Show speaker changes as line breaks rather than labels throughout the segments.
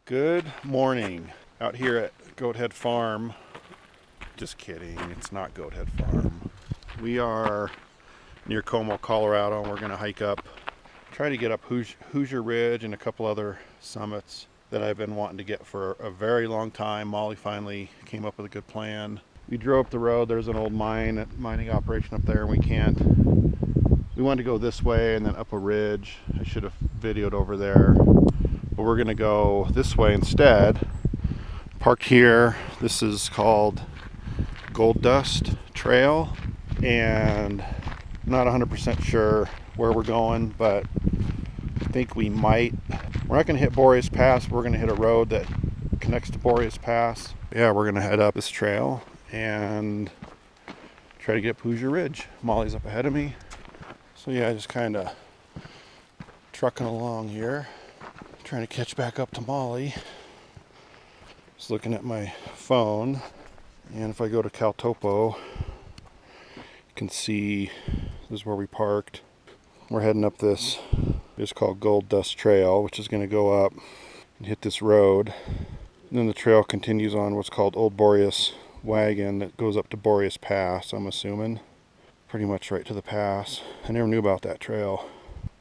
Good morning out here at Goat Head Farm. Just kidding, it's not Goat Head Farm. We are near Como, Colorado, and we're going to hike up, try to get up Hoosier Ridge and a couple other summits that I've been wanting to get for a very long time. Molly finally came up with a good plan. We drove up the road. There's an old mining operation up there, and we wanted to go this way and then up a ridge. I should have videoed over there. But we're going to go this way instead. Parked here. This is called Gold Dust Trail, and I'm not 100% sure where we're going, but I think we might. We're not going to hit Boreas Pass. We're going to hit a road that connects to Boreas Pass. Yeah, we're going to head up this trail and try to get up Hoosier Ridge. Molly's up ahead of me. So yeah, just kind of trucking along here. Trying to catch back up to Molly. Just looking at my phone, and if I go to Caltopo, you can see this is where we parked. We're heading up this. It's called Gold Dust Trail, which is going to go up and hit this road. And then the trail continues on what's called Old Boreas Wagon that goes up to Boreas Pass, I'm assuming. Pretty much right to the pass. I never knew about that trail.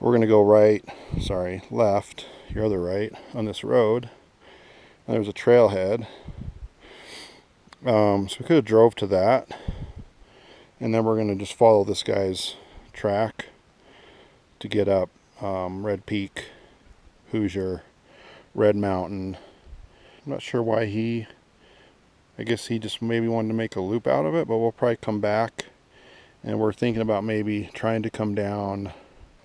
We're going to go left, your other right, on this road. And there's a trailhead. So we could have drove to that. And then we're going to just follow this guy's track to get up Red Peak, Hoosier, Red Mountain. I'm not sure why I guess he just maybe wanted to make a loop out of it, but we'll probably come back. And we're thinking about maybe trying to come down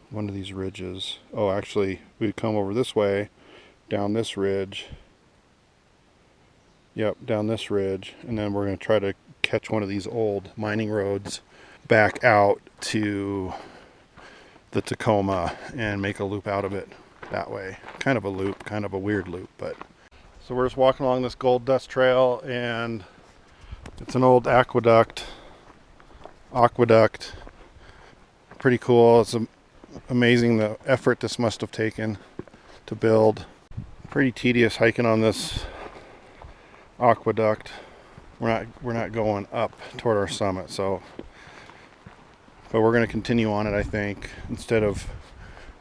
one of these ridges. Oh, actually, we'd come over this way, down this ridge. Yep, down this ridge. And then we're going to try to catch one of these old mining roads back out to the Tacoma and make a loop out of it that way. Kind of a loop, kind of a weird loop, but. So we're just walking along this Gold Dust Trail, and it's an old aqueduct. Pretty cool. It's amazing the effort this must have taken to build. Pretty tedious hiking on this aqueduct. We're not going up toward our summit, but we're going to continue on it, I think, instead of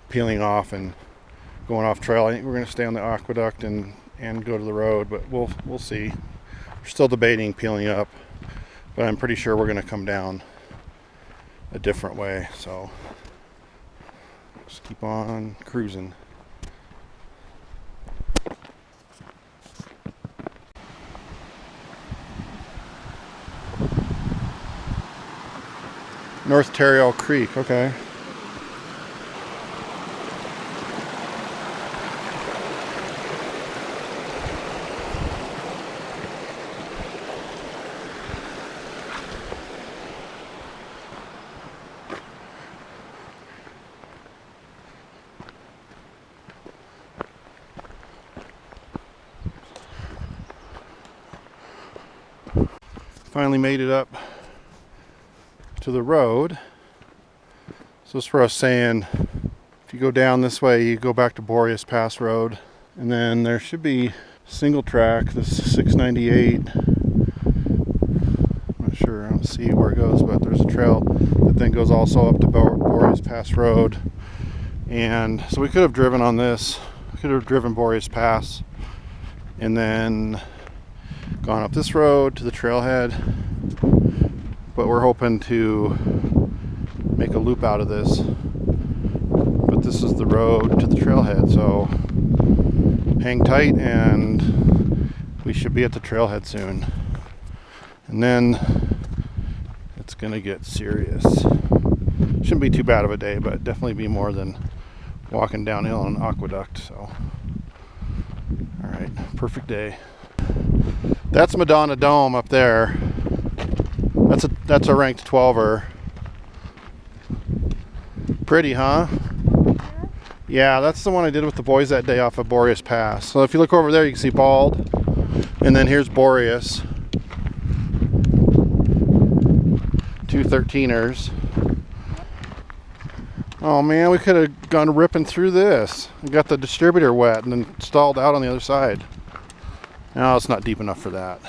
peeling off and going off trail. I think we're going to stay on the aqueduct and go to the road, but we'll see. We're still debating peeling up, but I'm pretty sure we're going to come down a different way, so just keep on cruising. North Terriel Creek, okay. Finally made it up to the road. So this is where I was saying, if you go down this way, you go back to Boreas Pass Road, and then there should be single track. This is 698. I'm not sure, I don't see where it goes, but there's a trail that then goes also up to Boreas Pass Road. And so we could have driven on this. We could have driven Boreas Pass and then gone up this road to the trailhead, but we're hoping to make a loop out of this. But this is the road to the trailhead, so hang tight and we should be at the trailhead soon. And then it's gonna get serious. Shouldn't be too bad of a day, but definitely be more than walking downhill on an aqueduct. So all right, perfect day. That's Madonna Dome up there. That's a ranked 12er. Pretty, huh? Yeah, that's the one I did with the boys that day off of Boreas Pass. So if you look over there, you can see Bald, and then here's Boreas. Two 13ers. Oh man, we could have gone ripping through this. We got the distributor wet and then stalled out on the other side. No, it's not deep enough for that.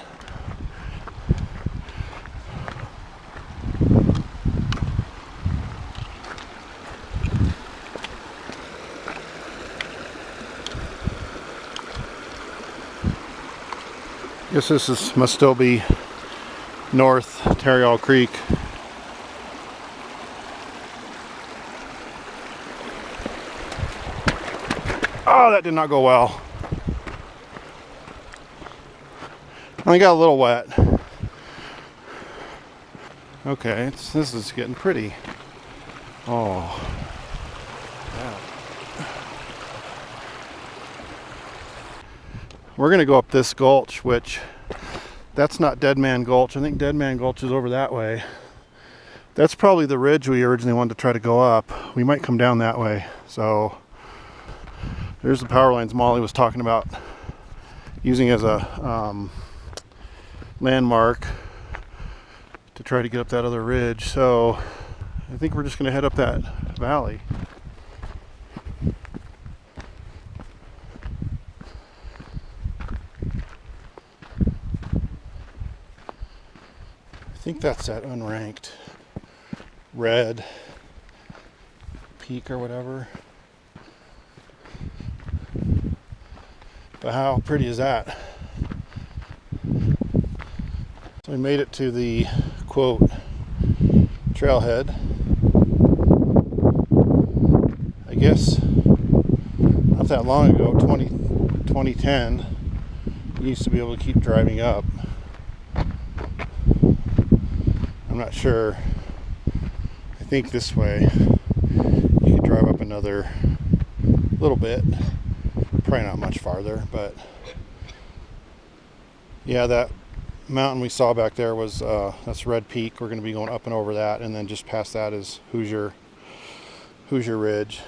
Guess this must still be North Tarryall Creek. Oh, that did not go well. I got a little wet. Okay, this is getting pretty. Oh. Yeah. We're gonna go up this gulch, which that's not Dead Man Gulch. I think Dead Man Gulch is over that way. That's probably the ridge we originally wanted to try to go up. We might come down that way. So there's the power lines Molly was talking about using as a landmark to try to get up that other ridge. So I think we're just gonna head up that valley. I think that's that unranked red peak or whatever. But how pretty is that? So we made it to the quote trailhead. I guess not that long ago, 2010, we used to be able to keep driving up. I'm not sure. I think this way you could drive up another little bit. Probably not much farther, but yeah, that mountain we saw back there was that's Red Peak. We're going to be going up and over that, and then just past that is Hoosier Ridge.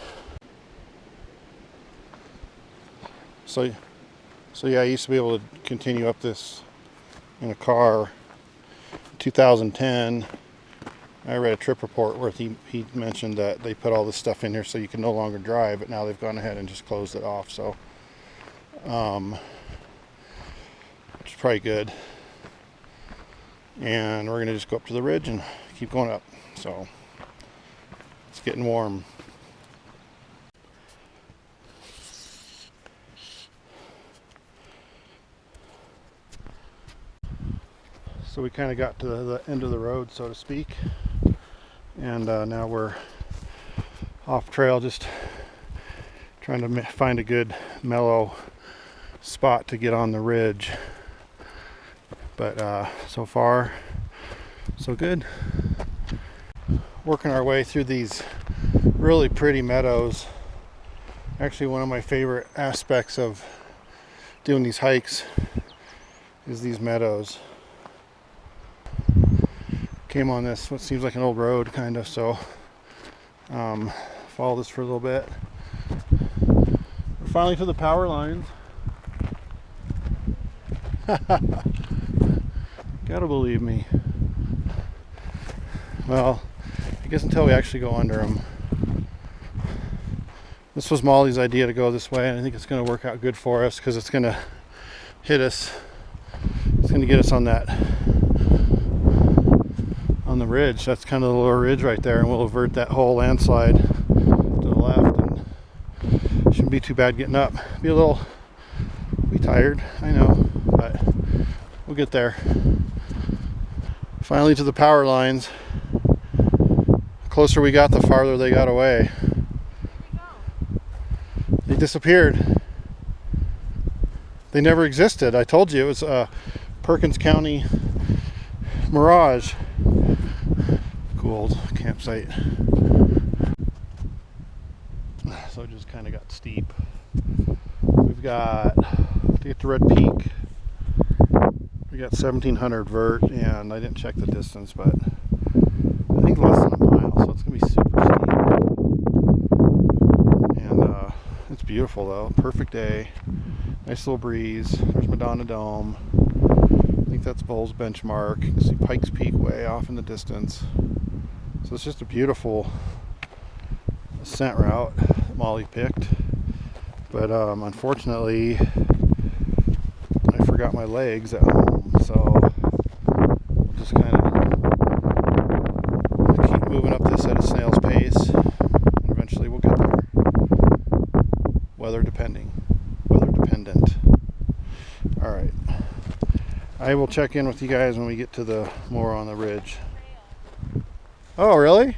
So yeah, I used to be able to continue up this in a car. 2010, I read a trip report where he mentioned that they put all this stuff in here so you can no longer drive, but now they've gone ahead and just closed it off. So which is probably good. And we're going to just go up to the ridge and keep going up. So it's getting warm. So we kind of got to the end of the road, so to speak, and now we're off trail, just trying to find a good mellow spot to get on the ridge. But so far so good. Working our way through these really pretty meadows. Actually, one of my favorite aspects of doing these hikes is these meadows. Came on this what seems like an old road kind of, so follow this for a little bit. We're finally to the power lines. Gotta believe me. Well, I guess until we actually go under them. This was Molly's idea to go this way, and I think it's going to work out good for us because it's going to hit us. It's going to get us on that, on the ridge. That's kind of the lower ridge right there, and we'll avert that whole landslide to the left, and shouldn't be too bad getting up. Be tired, I know, but we'll get there. Finally to the power lines. The closer we got, the farther they got away. They disappeared. They never existed. I told you it was a Perkins County mirage. Cool old campsite. So it just kind of got steep. We've got to get to Red Peak. We got 1700 vert, and I didn't check the distance, but I think less than a mile, so it's gonna be super steep. And it's beautiful though. Perfect day. Nice little breeze. There's Madonna Dome. I think that's Bull's Benchmark. You can see Pikes Peak way off in the distance. So it's just a beautiful scent route that Molly picked, but unfortunately I forgot my legs at home, so we'll just kind of keep moving up this at a snail's pace, and eventually we'll get there. Weather dependent. All right, I will check in with you guys when we get to the more on the ridge. Oh, really?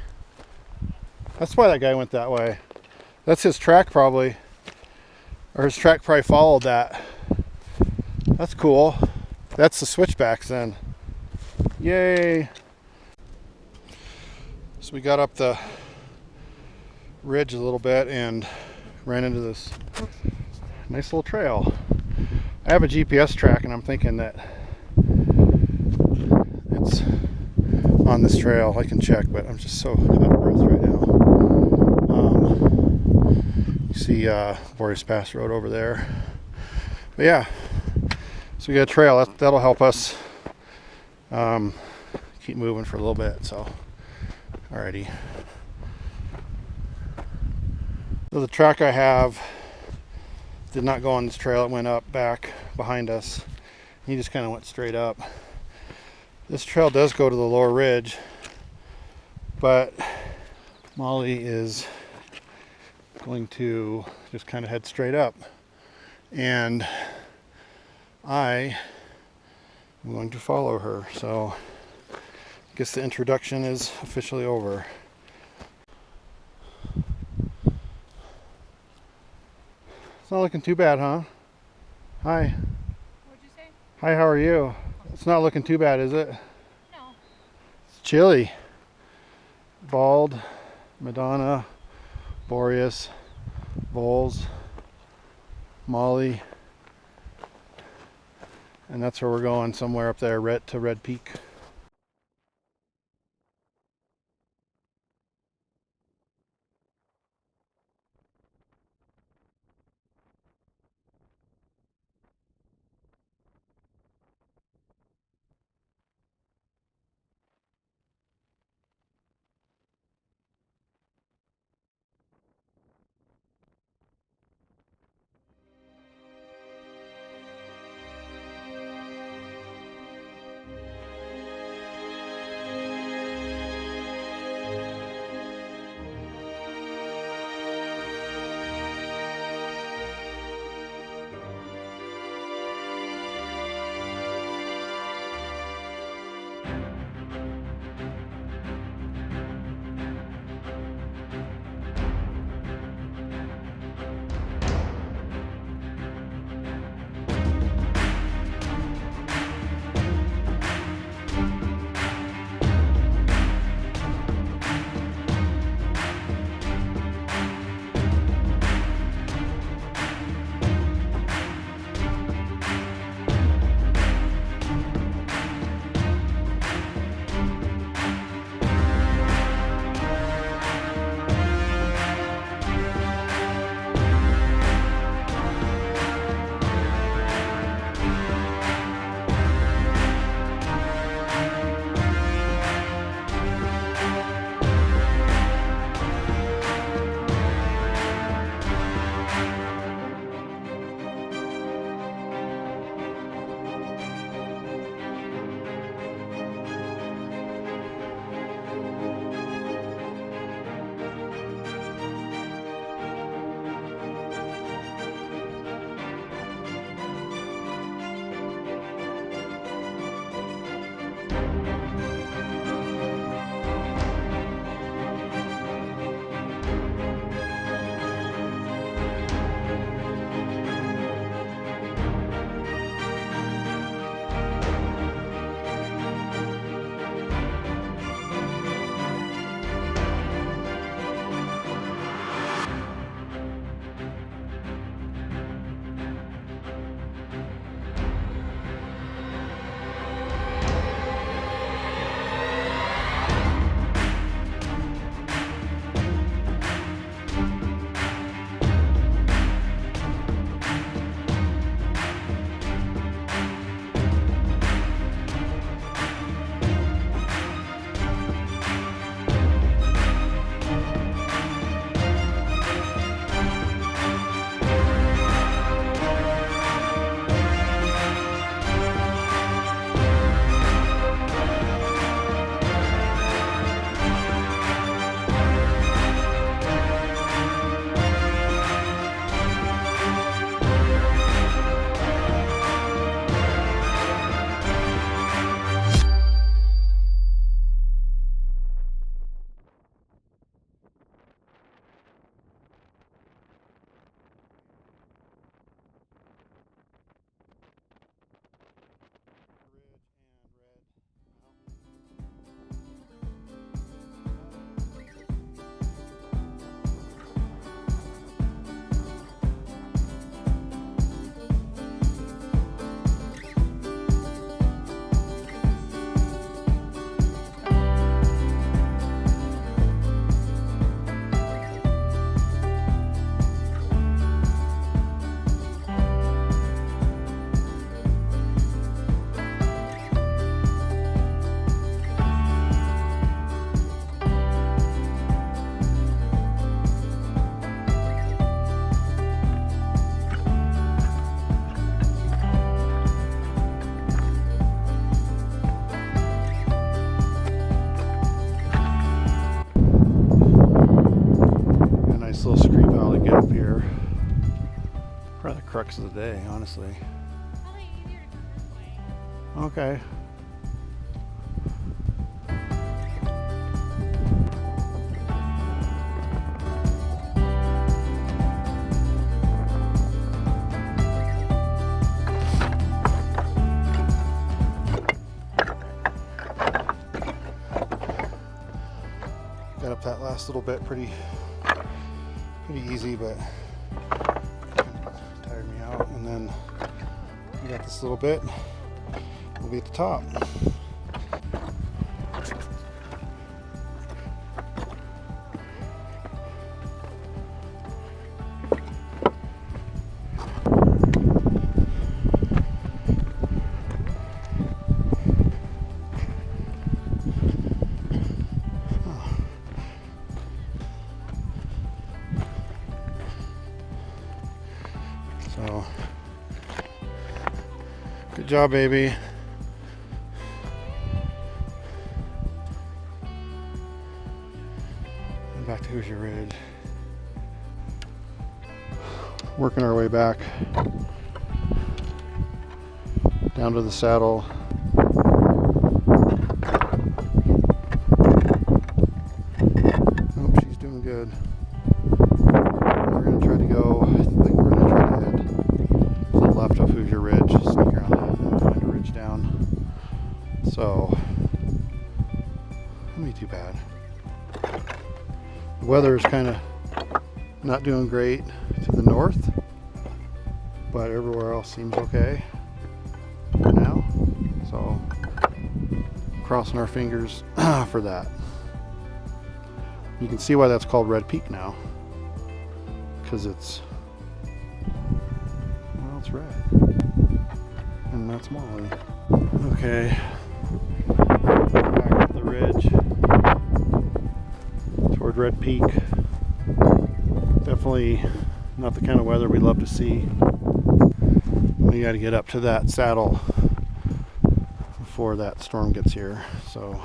That's why that guy went that way. That's his track probably, or his track probably followed that. That's cool. That's the switchbacks then. Yay. So we got up the ridge a little bit and ran into this nice little trail. I have a GPS track and I'm thinking that it's on this trail. I can check, but I'm just so out of breath right now. You see Boreas Pass Road over there. But yeah, so we got a trail. That'll help us keep moving for a little bit. So, alrighty. So the track I have did not go on this trail. It went up back behind us. He just kind of went straight up. This trail does go to the lower ridge, but Molly is going to just kind of head straight up, and I am going to follow her. So I guess the introduction is officially over. It's not looking too bad, huh? Hi.
What'd you say?
Hi, how are you? It's not looking too bad, is it?
No.
It's chilly. Bald, Madonna, Boreas, Voles, Molly, and that's where we're going, somewhere up there, to Red Peak. crux of the day, honestly.
Probably easier to come this way.
Okay. Got up that last little bit pretty easy, but tired me out. And then we got this little bit. We'll be at the top. So, good job, baby. And back to Hoosier Ridge. Working our way back down to the saddle. Oh, she's doing good. We're going to try to go, I think we're going to try to head to the left of Hoosier Ridge, sneak around that and find a ridge down. So, won't be too bad. The weather is kind of not doing great to the north, but everywhere else seems okay for now. So, crossing our fingers for that. You can see why that's called Red Peak now. Because it's red. And that's Molly. Okay. Back up the ridge toward Red Peak. Definitely not the kind of weather we love to see. We got to get up to that saddle before that storm gets here. So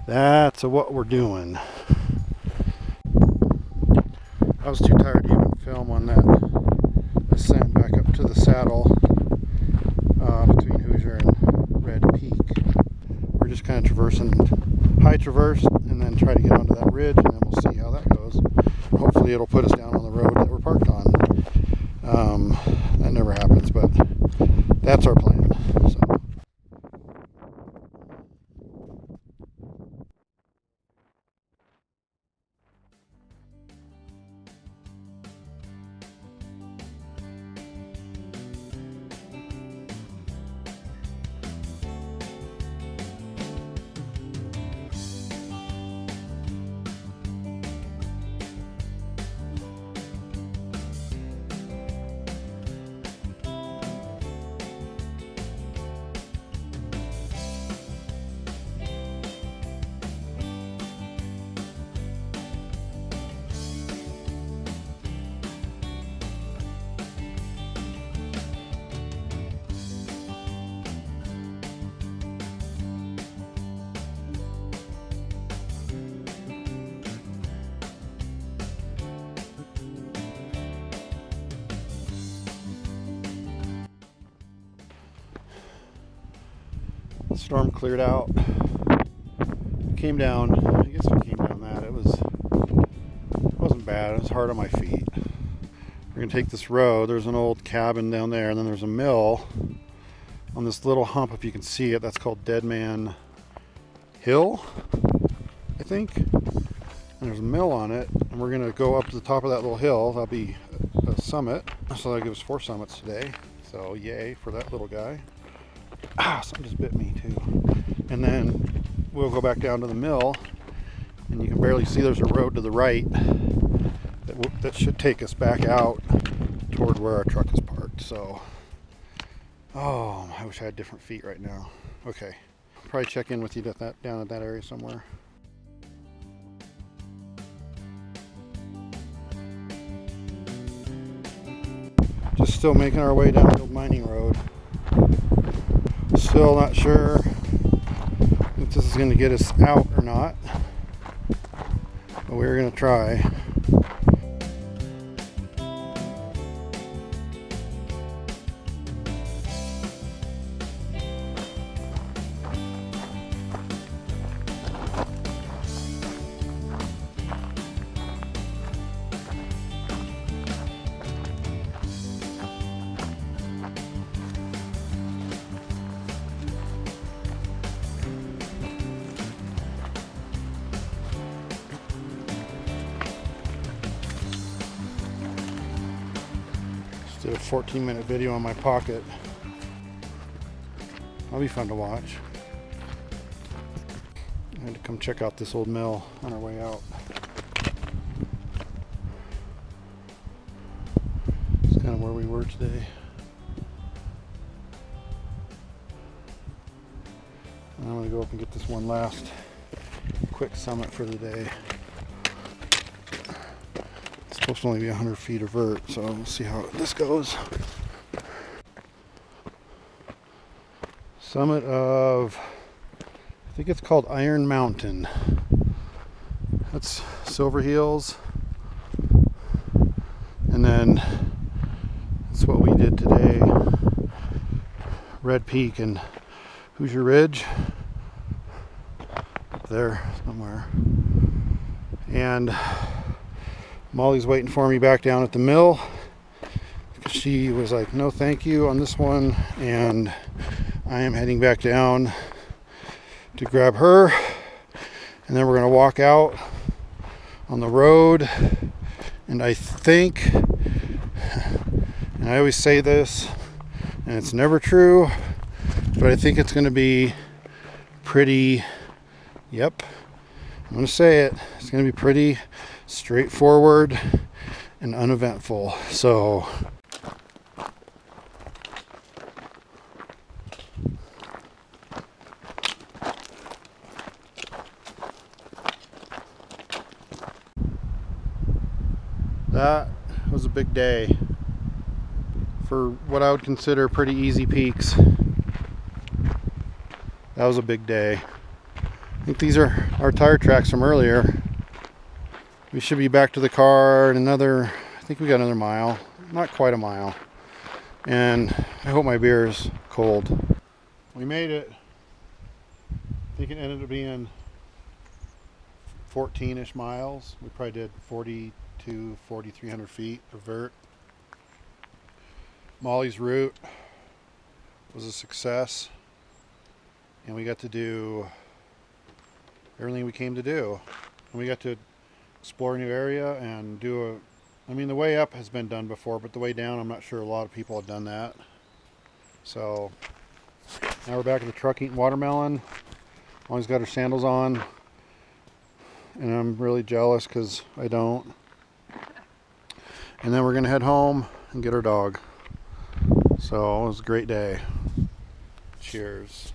that's what we're doing. I was too tired to even film on that ascent back up to the saddle between Hoosier and Red Peak. We're just kind of traversing, high traverse, and then try to get onto that ridge, and then we'll see how that goes. Hopefully it'll put us down on the road that we're parked on. That never happens, but that's our plan. So. The storm cleared out, came down. I guess we came down that. It wasn't bad. It was hard on my feet. We're gonna take this road. There's an old cabin down there, and then there's a mill on this little hump. If you can see it, that's called Dead Man Hill, I think. And there's a mill on it, and we're gonna go up to the top of that little hill. That'll be a summit. So that gives 4 summits today. So yay for that little guy. Something just bit me too. And then we'll go back down to the mill, and you can barely see there's a road to the right that should take us back out toward where our truck is parked. So, oh, I wish I had different feet right now. Okay, probably check in with you down at that area somewhere. Just still making our way down the old mining road. Still not sure if this is going to get us out or not, but we're going to try. Did a 14-minute video on my pocket. That'll be fun to watch. I had to come check out this old mill on our way out. It's kind of where we were today. I'm going to go up and get this one last quick summit for the day. It's supposed to only be 100 feet of vert, so we'll see how this goes. Summit of, I think it's called Iron Mountain. That's Silverheels. And then that's what we did today. Red Peak and Hoosier Ridge. Up there somewhere. And Molly's waiting for me back down at the mill. She was like, no thank you on this one. And I am heading back down to grab her, and then we're going to walk out on the road. And I think, and I always say this, and it's never true, but I think it's going to be pretty, yep, I'm going to say it, it's going to be pretty straightforward and uneventful. So that was a big day for what I would consider pretty easy peaks. That was a big day. I think these are our tire tracks from earlier. We should be back to the car in another, I think we got another mile, not quite a mile. And I hope my beer is cold. We made it. I think it ended up being 14-ish miles. We probably did 4,300 feet of vert. Molly's route was a success, and we got to do everything we came to do. And we got to explore a new area and do I mean, the way up has been done before, but the way down, I'm not sure a lot of people have done that. So now we're back at the truck eating watermelon. Molly's got her sandals on, and I'm really jealous because I don't. And then we're gonna head home and get our dog. So it was a great day. Cheers.